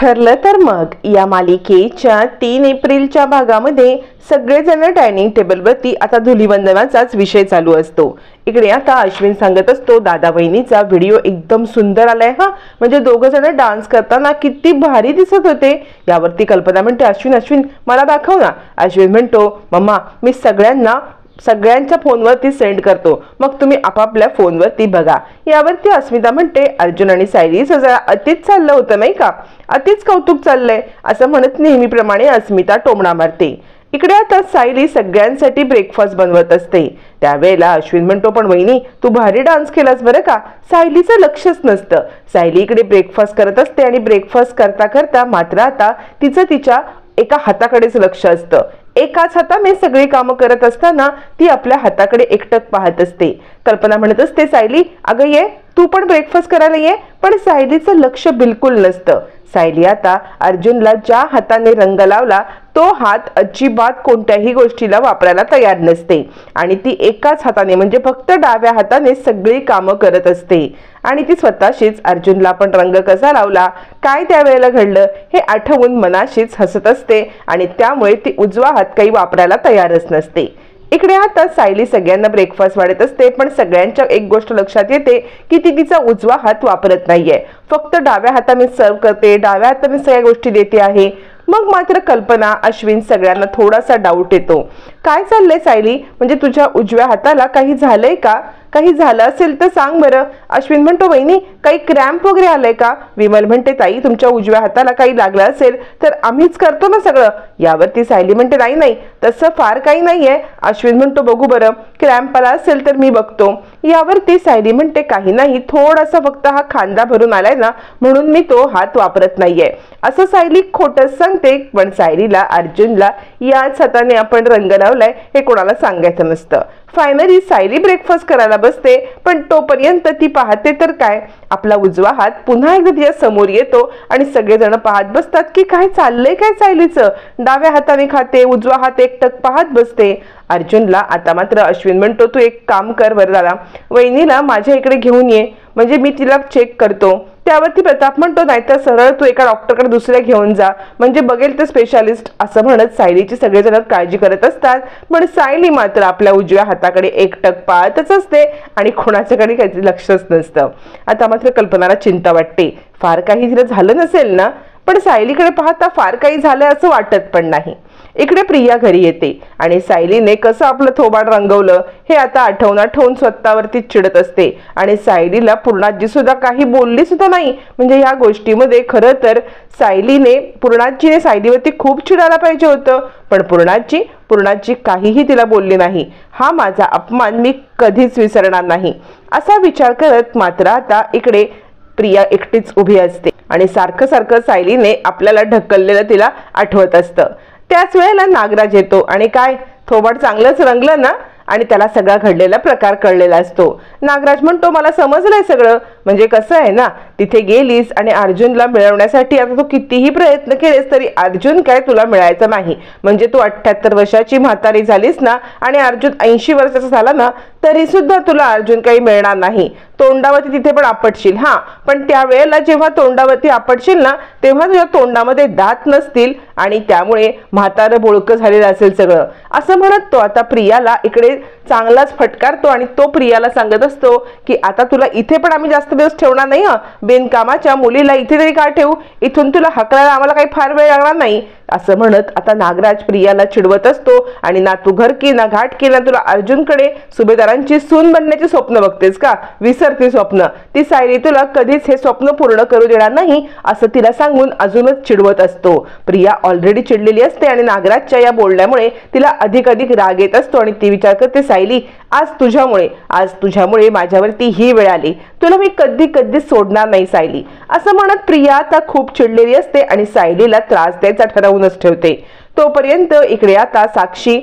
ठरलं तर मग या मालिकेच्या 3 एप्रिलच्या भागामध्ये सगळेजण डायनिंग टेबलवरती आता धुलीवंदनाचाच विषय चालू असतो। इकडे आता अश्विन सांगत असतो दादा वहिनीचा व्हिडिओ एकदम सुंदर आलाय हा, म्हणजे दोघं जण डान्स करताना किती भारी दिसत होते। यावरती कल्पना म्हणते अश्विन मला दाखव ना। अश्विन म्हणतो मम्मा मी सगळ्यांच्या फोनवरती सेंड करतो, मग तुम्ही आपापल्या फोनवरती बघा। यावरती अस्मिता म्हणते अर्जुन आणि सायलीचं जरा अतिच चाललं होतं नाही का, अतिच कौतुक चाललंय असं म्हणत नेहमीप्रमाणे अस्मिता टोमणा मारते। इकडे आता सायली सगळ्यांसाठी ब्रेकफास्ट बनवत असते। त्यावेळेला अश्विन म्हणतो पण वहिनी तू भारी डान्स केलास बरं का। सायलीचं लक्षच नसतं, सायली इकडे ब्रेकफास्ट करत असते आणि ब्रेकफास्ट करता करता मात्र आता तिच्या एका हाताकडेच लक्ष असतं। एकाच हाताने सगळी कामं करत असताना ती आपल्या हाताकडे एकटक पाहत असते। कल्पना म्हणत असते सायली अगं ये तू पण ब्रेकफास्ट करायला ये, पण सायलीचं लक्ष बिलकुल नसतं। सायली आता अर्जुनला ज्या हाताने रंग लावला तो हात अजिबात कोणत्याही गोष्टीला वापरायला तयार नसते आणि ती एकाच हाताने म्हणजे फक्त डाव्या हाताने सगळी कामं करत असते आणि ती स्वतःशीच अर्जुनला पण रंग कसा लावला काय त्यावेळेला घडलं हे आठवून मनाशीच हसत असते आणि त्यामुळे ती उजवा हात काही वापरायला तयारच नसते। इकडे आता सायली सगळ्यांना ब्रेकफास्ट वाढत असते, पण सगळ्यांच्या एक गोष्ट लक्षात येते की ती तिचा उजवा हात वापरत नाहीये, फक्त डाव्या हाताने सर्व करते, डाव्या हाताने सगळ्या गोष्टी देते आहे। मग मात्र कल्पना अश्विन सगळ्यांना थोडासा डाऊट येतो, काय चाललंय सायली, म्हणजे तुझ्या उजव्या हाताला काही झालंय का, काही झालं असेल तर सांग बरं। अश्विन म्हणतो वहिनी काही क्रॅम्प वगैरे आलंय का। विमल म्हणते ताई तुमच्या उजव्या हाताला काही लागलं असेल तर आम्हीच करतो ना सगळं। यावरती सायली म्हणते नाही तसं फार काही नाहीये। अश्विन म्हणतो बघू बरं क्रॅम्प आला असेल तर मी बघतो। यावरती सायली म्हणते काही नाही, थोडासा फक्त हा खांदा भरून आलाय ना म्हणून मी तो हात वापरत नाहीये असं सायली खोटच सांगते। पण सायलीला अर्जुनला याच हाताने आपण रंग लावलाय हे कोणाला सांगायचं नसतं। फायनली सायली ब्रेकफास्ट करायला बसते, पण तोपर्यंत ती पाहते तर काय आपला उजवा हात पुन्हा एकदा तिच्या समोर येतो आणि सगळेजण पाहत बसतात की काय चाललंय काय सायलीचं, डाव्या हाताने खाते उजवा हात एकटक पाहत बसते। अर्जुनला आता मात्र अश्विन म्हणतो तू एक काम कर बरं दादा, वहिनीला माझ्या इकडे घेऊन ये म्हणजे मी तिला चेक करतो। त्यावरती प्रताप म्हणतो नाहीतर सरळ तू एका डॉक्टरकडे दुसऱ्या घेऊन जा म्हणजे बघेल ते स्पेशालिस्ट असं म्हणत सायलीची सगळेजण काळजी करत असतात, पण सायली मात्र आपल्या उजव्या हाताकडे एकटक पाहतच असते आणि कोणाच्याकडे काही लक्षच नसतं। आता मात्र कल्पनाला चिंता वाटते, फार काही तिला झालं नसेल ना, पण सायलीकडे पाहता फार काही झालं असं वाटत पण नाही। इकडे प्रिया घरी येते आणि सायलीने कसं आपलं थोबाड रंगवलं हे आता आठवून स्वतःवरती चिडत असते आणि सायलीला पूर्णाजी सुद्धा काही बोलली सुद्धा नाही। म्हणजे ह्या गोष्टीमध्ये खरं तर पूर्णाजीने सायलीवरती खूप चिडायला पाहिजे होतं, पण पूर्णाजी काहीही तिला बोलली नाही। हा माझा अपमान मी कधीच विसरणार नाही असा विचार करत मात्र आता इकडे प्रिया एकटीच उभी असते आणि सारखं सायलीने आपल्याला ढकललेलं तिला आठवत असतं। त्याच वेळेला नागराज येतो आणि काय थोबाड चांगलंच रंगलं ना, आणि त्याला सगळा घडलेला प्रकार कळलेला असतो। नागराज म्हणतो मला समजलंय सगळं, म्हणजे कसं आहे ना तिथे गेलीस आणि अर्जुनला मिळवण्यासाठी आता तू कितीही प्रयत्न केलेस तरी अर्जुन काय तुला मिळायचं नाही, म्हणजे तू 78 वर्षाची म्हातारी झालीस ना आणि अर्जुन 80 वर्षाचा झाला ना तरी सुद्धा तुला अर्जुन काही मिळणार नाही। तोंडावरती तिथे पण आपटशील हा, पण त्यावेळेला जेव्हा तोंडावरती आपटशील ना तेव्हा तुझ्या तोंडामध्ये दात नसतील आणि त्यामुळे म्हातारं बोळकं झालेलं असेल सगळं असं म्हणत तो आता प्रियाला इकडे चांगलाच फटकारतो आणि तो प्रियाला सांगत असतो की आता तुला इथे पण आम्ही जास्त दिवस ठेवणार नाही हा, बिनकामाच्या मुलीला इथे तरी का ठेवू, इथून तुला हकलायला आम्हाला काही फार वेळ लागणार नाही असं म्हणत आता नागराज प्रियाला चिडवत असतो आणि ना तू घर की ना घाट की ना तुला अर्जुनकडे सुभेदारांची सून बनण्याची स्वप्न बघतेस का, विसरते स्वप्न, ती सायली तुला कधीच हे स्वप्न पूर्ण करू देणार नाही असं तिला सांगून अजूनच चिडवत असतो। प्रिया ऑलरेडी चिडलेली असते आणि नागराजच्या या बोलण्यामुळे तिला अधिक राग येत असतो आणि ती विचार करते सायली आज तुझ्यामुळे माझ्यावरती ही वेळ आली, तुला मी कधी सोडणार नाही सायली असं म्हणत प्रिया आता खूप चिडलेली असते आणि सायलीला त्रास द्यायचा ठरवूनच ठेवते। तोपर्यंत इकडे आता साक्षी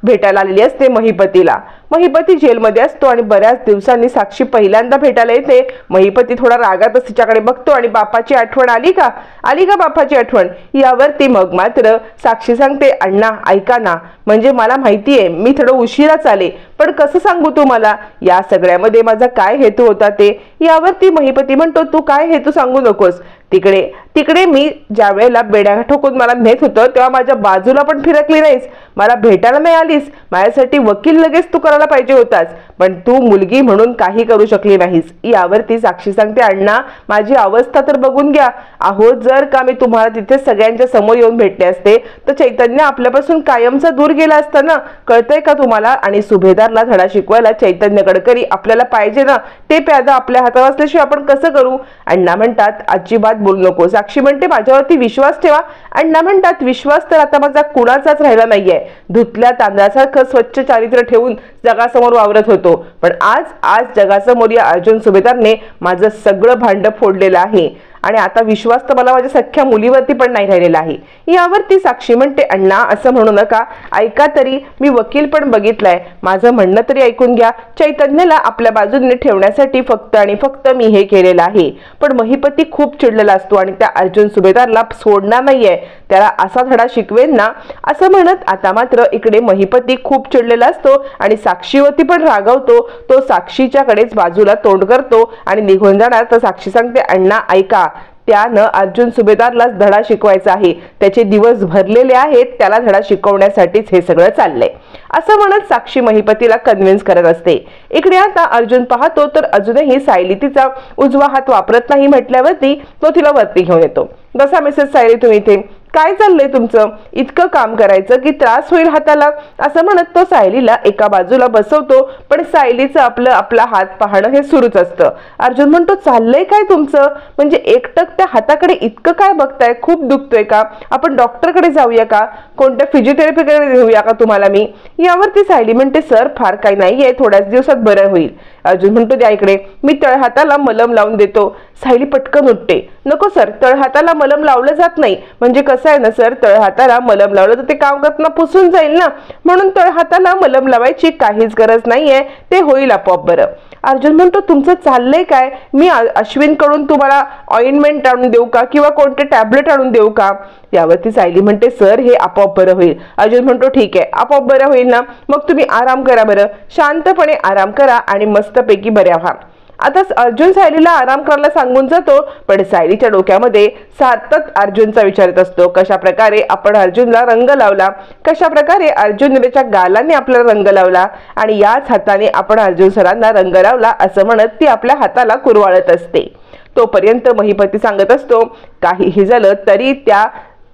भेटायला आलेली असते महिपतीला। महिपती जेलमध्ये असतो आणि बऱ्याच दिवसांनी साक्षी पहिल्यांदा भेटायला येते। महिपती थोडा रागातच तिच्याकडे बघतो आणि बापाची आठवण आली का बापाची आठवण। यावरती मग मात्र साक्षी सांगते अण्णा ऐका ना, म्हणजे मला माहितीये मी थोडं उशिराच आले, पण कसं सांगू तुम्हाला या सगळ्यामध्ये माझा काय हेतू होता ते। यावरती महिपती म्हणतो तू काय हेतू सांगू नकोस। तिकडे तिकडे मी ज्या वेळेला बेड्या ठोकून मला नेत होतं तेव्हा माझ्या बाजूला पण फिरकली नाहीस, मला भेटायला नाही आलीस, माझ्यासाठी वकील लगेच तू करायला पाहिजे होतास, पण तू मुलगी म्हणून काही करू शकली नाहीस. यावरती साक्षी सांगते, अण्णा माझी अवस्था तर बघून घ्या. अहो जर का मी तुम्हाला तिथे सगळ्यांच्या समोर येऊन भेटले असते तर चैतन्य आपल्यापासून कायमचा दूर गेला असता ना, कळतंय का तुम्हाला? आणि सुभेदारला धडा शिकवायला चैतन्य गडकरी आपल्याला पाहिजे ना, ते प्यादा आपल्या हातावर असल्याशिवाय आपण कसं करू? अण्णा म्हणतात, अजिबात बोलू नको. साक्षी म्हणते, माझ्यावरती विश्वास ठेवा. अण्णा म्हणतात, विश्वास तर आता माझा कुणाचाच राहिला नाहीये. धुतल्या तांदळासारखं स्वच्छ चारित्र्य ठेवून जगासमोर वावरत होतो, पण आज जगासमोर या अर्जुन सुभेदारने माझं सगळं भांड फोडलेलं आहे आणि आता विश्वास तर मला माझ्या सख्ख्या मुलीवरती पण नाही राहिलेला आहे. यावरती साक्षी म्हणते, अण्णा असं म्हणू नका, ऐका तरी, मी वकील पण बघितलाय, माझं म्हणणं तरी ऐकून घ्या. चैतन्यला आपल्या बाजूने ठेवण्यासाठी फक्त आणि फक्त मी हे केलेलं आहे. पण महिपती खूप चिडलेला असतो आणि त्या अर्जुन सुभेदारला सोडणार नाहीये, त्याला असा धडा शिकवेन ना असं म्हणत आता मात्र इकडे महिपती खूप चिडलेला असतो आणि साक्षीवरती पण रागावतो. तो साक्षीच्याकडेच बाजूला तोंड करतो आणि निघून जाणार. तर साक्षी सांगते, अण्णा ऐका, त्यानं अर्जुन सुभेदारलाच धडा शिकवायचा आहे, त्याचे दिवस भरलेले आहेत, त्याला धडा शिकवण्यासाठीच हे सगळं चाललंय असं म्हणत साक्षी महिपतीला कन्व्हिन्स करत असते. इकडे आता अर्जुन पाहतो तर अजूनही सायली तिचा उजवा हात वापरत नाही म्हटल्यावरती तो तिला वरती घेऊन येतो. बसा मिसेस सायली, तुम्ही इथे काय चाललंय तुमचं? इतकं काम करायचं की त्रास होईल हाताला, असं म्हणत तो सायलीला एका बाजूला बसवतो. पण सायलीचं आपला हात पाहणं हे सुरूच असतं. अर्जुन म्हणतो, चाललंय काय तुमचं? म्हणजे एकटक त्या हाताकडे इतकं काय बघताय? खूप दुखतोय का? आपण डॉक्टरकडे जाऊया का? कोणत्या फिजिओथेरपीकडे घेऊया का तुम्हाला मी? यावरती सायली म्हणते, सर फार काही नाहीये, थोड्याच दिवसात बरं होईल. अर्जुन म्हणतो, द्या इकडे, मी तळहाताला मलम लावून देतो. सायली पटकन उठते, नको सर, तळहाताला मलम लावलं जात नाही. म्हणजे कसं आहे ना सर, तळहाताला मलम लावलं तर ते काम करताना पुसून जाईल ना, म्हणून तळहाताला मलम लावायची काहीच गरज नाहीये, ते होईल आपोआप बरं. अर्जुन म्हणतो, तुमचं चाललंय काय? मी अश्विन कडून तुम्हाला ऑइंटमेंट आणून देऊ का किंवा कोणते टॅबलेट आणून देऊ का? यावरती सायली म्हणते, सर हे आपोआप बरं होईल. अर्जुन म्हणतो, ठीक आहे, आपोआप बरं होईल ना, मग तुम्ही आराम करा बरं, शांतपणे आराम करा आणि मस्तपैकी बऱ्या व्हा. आता अर्जुन सायलीला आराम करायला सांगून जातो, पण सायलीच्या डोक्यामध्ये सतत अर्जुनचा विचारत असतो, कशा प्रकारे आपण अर्जुनला रंग लावला, कशा प्रकारे अर्जुन त्याच्या गालाने आपल्याला रंग लावला आणि याच हाताने आपण अर्जुन सरांना रंग लावला असं म्हणत ती आपल्या हाताला कुरवाळत असते. तोपर्यंत महिपती सांगत असतो, काहीही झालं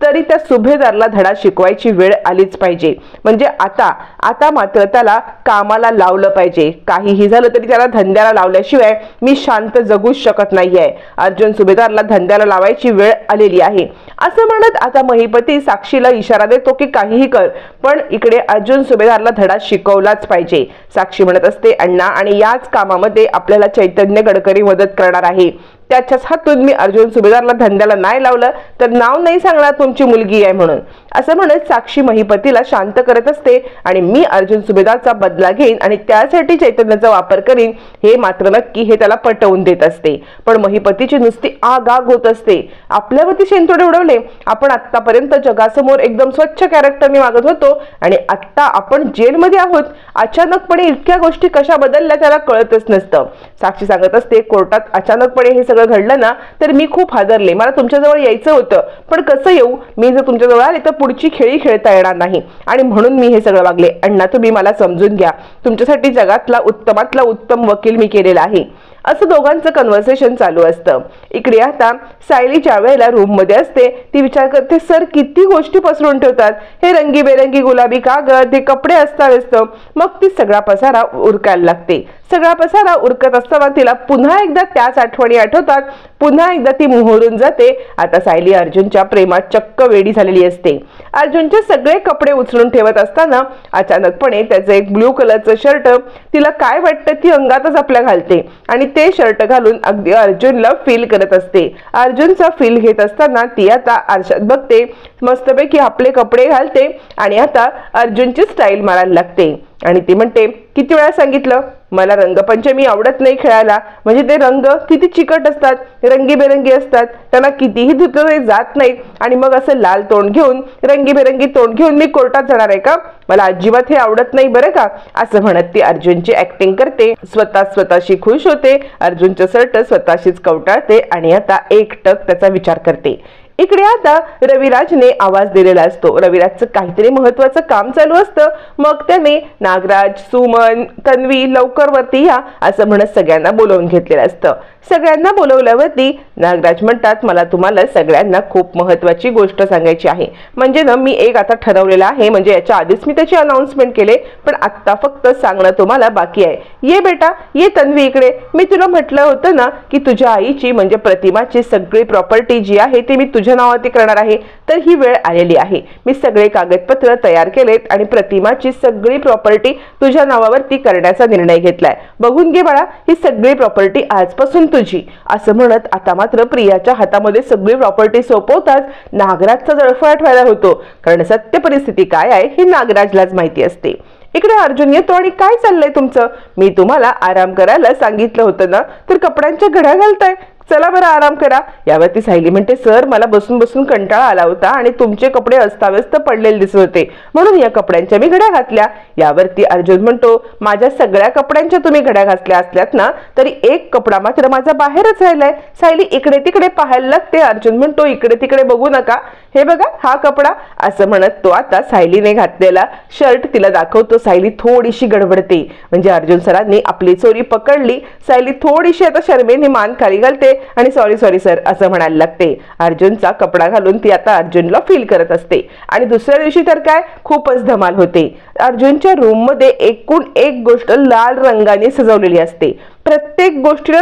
तरी त्या सुभेदारला धडा शिकवायची वेळ आलीच पाहिजे. म्हणजे आता मात्र त्याला कामाला लावलं पाहिजे. काहीही झालं तरी त्याला धंद्याला लावल्याशिवाय मी शांत जगूच शकत नाहीये. अर्जुन सुभेदारला धंद्याला लावायची वेळ आलेली आहे असं म्हणत आता महिपती साक्षीला इशारा देतो की काहीही कर, पण इकडे अर्जुन सुभेदारला धडा शिकवलाच पाहिजे. साक्षी म्हणत असते, अण्णा, आणि याच कामामध्ये आपल्याला चैतन्य गडकरी मदत करणार आहे. त्याच्याच हातून मी अर्जुन सुभेदारला धंद्याला नाही लावलं तर नाव नाही सांगणार तुमची मुलगी आहे म्हणून असं म्हणत साक्षी महिपतीला शांत करत असते आणि मी अर्जुन सुभेदारचा बदला घेईन आणि त्यासाठी चैतन्याचा वापर करीन हे मात्र नक्की हे त्याला पटवून देत असते. पण महिपतीची नुसती आग होत असते. आपल्यावरती शेणतोडे उडवले, आपण आतापर्यंत जगासमोर एकदम स्वच्छ कॅरेक्टरने वागत होतो आणि आता आपण जेलमध्ये आहोत. अचानकपणे इतक्या गोष्टी कशा बदलल्या त्याला कळतच नसतं. साक्षी सांगत असते, कोर्टात अचानकपणे हे सगळं घडलं ना तर मी खूप हादरले. मला तुमच्याजवळ यायचं होतं, पण कसं येऊ? मी जर तुमच्याजवळ आले तर पुढची खेळी खेळता येणार नाही आणि म्हणून मी हे सगळं वागले. अण्णा, तुम्ही मला समजून घ्या. तुमच्यासाठी जगातला उत्तमातला उत्तम वकील मी केलेला आहे असं दोघांचं कन्व्हर्सेशन चालू असतं. इकडे आता सायली ज्या वेळेला रूम मध्ये असते ती विचार करते, सर किती गोष्टी पसरून ठेवतात, हे रंगीबेरंगी गुलाबी कागद, हे कपडे असतात. मग ती सगळा पसारा उरकायला लागते. सगळा पसारा उरकत असताना तिला पुन्हा एकदा त्याच आठवणी आठवतात. पुन्हा एकदा ती मोहरून जाते. आता सायली अर्जुनच्या प्रेमात चक्क वेडी झालेली असते. अर्जुनचे सगळे कपडे उचलून ठेवत असताना अचानकपणे त्याचं एक ब्लू कलरचं शर्ट तिला काय वाटतं ती अंगातच आपल्या घालते आणि ते शर्ट घालून अगदी अर्जुनला फील करत असते. अर्जुनचा फील घेत असताना ती आता आरशात बघते, मस्तपैकी आपले कपडे घालते आणि आता अर्जुनची स्टाईल मारायला लागते. आणि ती म्हणते किती वेळा सांगितलं मला रंगपंचमी आवडत नाही खेळायला, म्हणजे ते रंग किती चिकट असतात, रंगीबेरंगी असतात, त्यांना कितीही धुतले जात नाहीत आणि मग असं लाल तोंड घेऊन रंगीबेरंगी तोंड घेऊन मी कोर्टात जाणार आहे का, मला अजिबात हे आवडत नाही बरं का, असं म्हणत ती अर्जुनची ऍक्टिंग करते, स्वतःशी खुश होते, अर्जुनचं शर्ट स्वतःशीच कवटाळते आणि आता एकटक त्याचा विचार करते. इकडे आता रविराजने आवाज दिलेला असतो. रविराजचं काहीतरी महत्वाचं काम चालू असतं. मग त्याने नागराज, सुमन, तन्वी लवकर वरती या असं म्हणत सगळ्यांना बोलवून घेतलेलं असतं. सगळ्यांना बोलवल्यावरती नागराज म्हणतात मला तुम्हाला सगळ्यांना खूप महत्वाची गोष्ट सांगायची आहे. म्हणजे ना मी एक आता ठरवलेलं आहे, म्हणजे याच्या आधीच मी त्याची अनाउन्समेंट केले, पण आत्ता फक्त सांगणं तुम्हाला बाकी आहे. ये बेटा ये तन्वी इकडे, मी तुला म्हटलं होतं ना की तुझ्या आईची म्हणजे प्रतिमाची सगळी प्रॉपर्टी जी आहे ती मी तुझ्या नावावरती करणार आहे, तर ही वेळ आलेली आहे. मी सगळे कागदपत्र तयार केलेत आणि प्रतिमाची सगळी प्रॉपर्टी तुझ्या नावावरती करण्याचा निर्णय घेतलाय. बघून घे बाळा, ही सगळी प्रॉपर्टी आजपासून तुझी, असं म्हणत आता मात्र प्रियाच्या हातामध्ये सगळी प्रॉपर्टी सोपवताच नागराजचा जळफळाट व्हायला होतो, कारण सत्य परिस्थिती काय आहे हे नागराजलाच माहिती असते. इकडे अर्जुन येतो आणि काय चाललंय तुमचं, मी तुम्हाला आराम करायला सांगितलं होतं ना, तर कपड्यांच्या घड्या घालताय, चला बरं आराम करा. यावरती सायली म्हणते सर मला बसून बसून कंटाळा आला होता आणि तुमचे कपडे अस्ताव्यस्त पडलेले दिसत होते म्हणून या कपड्यांच्या मी घड्या घातल्या. यावरती अर्जुन म्हणतो माझ्या सगळ्या कपड्यांच्या तुम्ही घड्या घातल्या असल्यात ना, तरी एक कपडा मात्र माझा बाहेरच राहिलाय. सायली इकडे तिकडे पाहायला लागते. अर्जुन म्हणतो इकडे तिकडे बघू नका, हे बघा हा कपडा, असं म्हणत तो आता सायलीने घातलेला शर्ट तिला दाखवतो. सायली थोडीशी गडबडते, म्हणजे अर्जुन सरांनी आपली चोरी पकडली. सायली थोडीशी आता शर्मेने मान खाली घालते आणि सॉरी सॉरी सर असं म्हणायला लागते. अर्जुनचा कपडा घालून ती आता अर्जुनला फील करत असते. आणि दुसऱ्या दिवशी तर काय खूपच धमाल होते. अर्जुनच्या रूम मध्ये एकूण एक गोष्ट लाल रंगाने सजवलेली असते. प्रत्येक गोष्टीला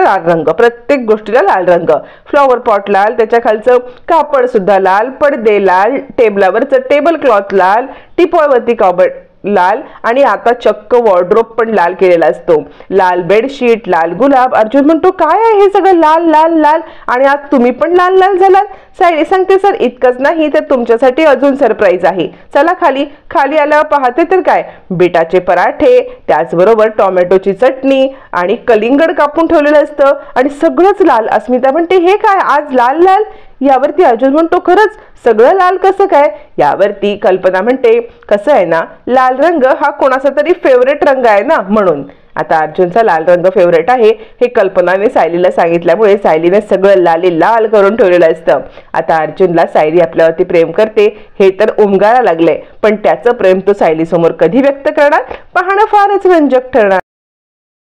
लाल रंग, फ्लॉवर पॉट लाल, त्याच्या खालचं कापड सुद्धा लाल, पडदे लाल, टेबलावरचं टेबल क्लॉथ लाल, टिपॉयवरती कापड लाल आणि आता चक्क वॉर्डरोब पण लाल केलेला असतो. लाल बेडशीट, लाल गुलाब. अर्जुन म्हणतो काय आहे हे सगळं लाल लाल लाल आणि आज तुम्ही पण लाल लाल झालात. सायली सांगते सर इतकंच नाही तर तुमच्यासाठी अजून सरप्राईज आहे, चला खाली. खाली आल्यावर पाहते तर काय बीटाचे पराठे, त्याचबरोबर टोमॅटोची चटणी आणि कलिंगड कापून ठेवलेलं असतं आणि सगळंच लाल. अस्मिता म्हणते हे काय आज लाल लाल. यावरती अर्जुन म्हणतो खरंच सगळं लाल कसं काय. यावरती कल्पना म्हणते कसं आहे ना, लाल रंग हा कोणाचा तरी फेवरेट रंग आहे ना म्हणून. आता अर्जुनचा लाल रंग फेवरेट आहे हे कल्पनाने सायलीला सांगितल्यामुळे सायलीने सगळं लाली लाल करून ठेवलेलं असतं. आता अर्जुनला सायली आपल्यावरती प्रेम करते हे तर उमगायला लागले, पण त्याचं प्रेम तो सायली समोर कधी व्यक्त करणार पाहणं फारच रंजक ठरणार.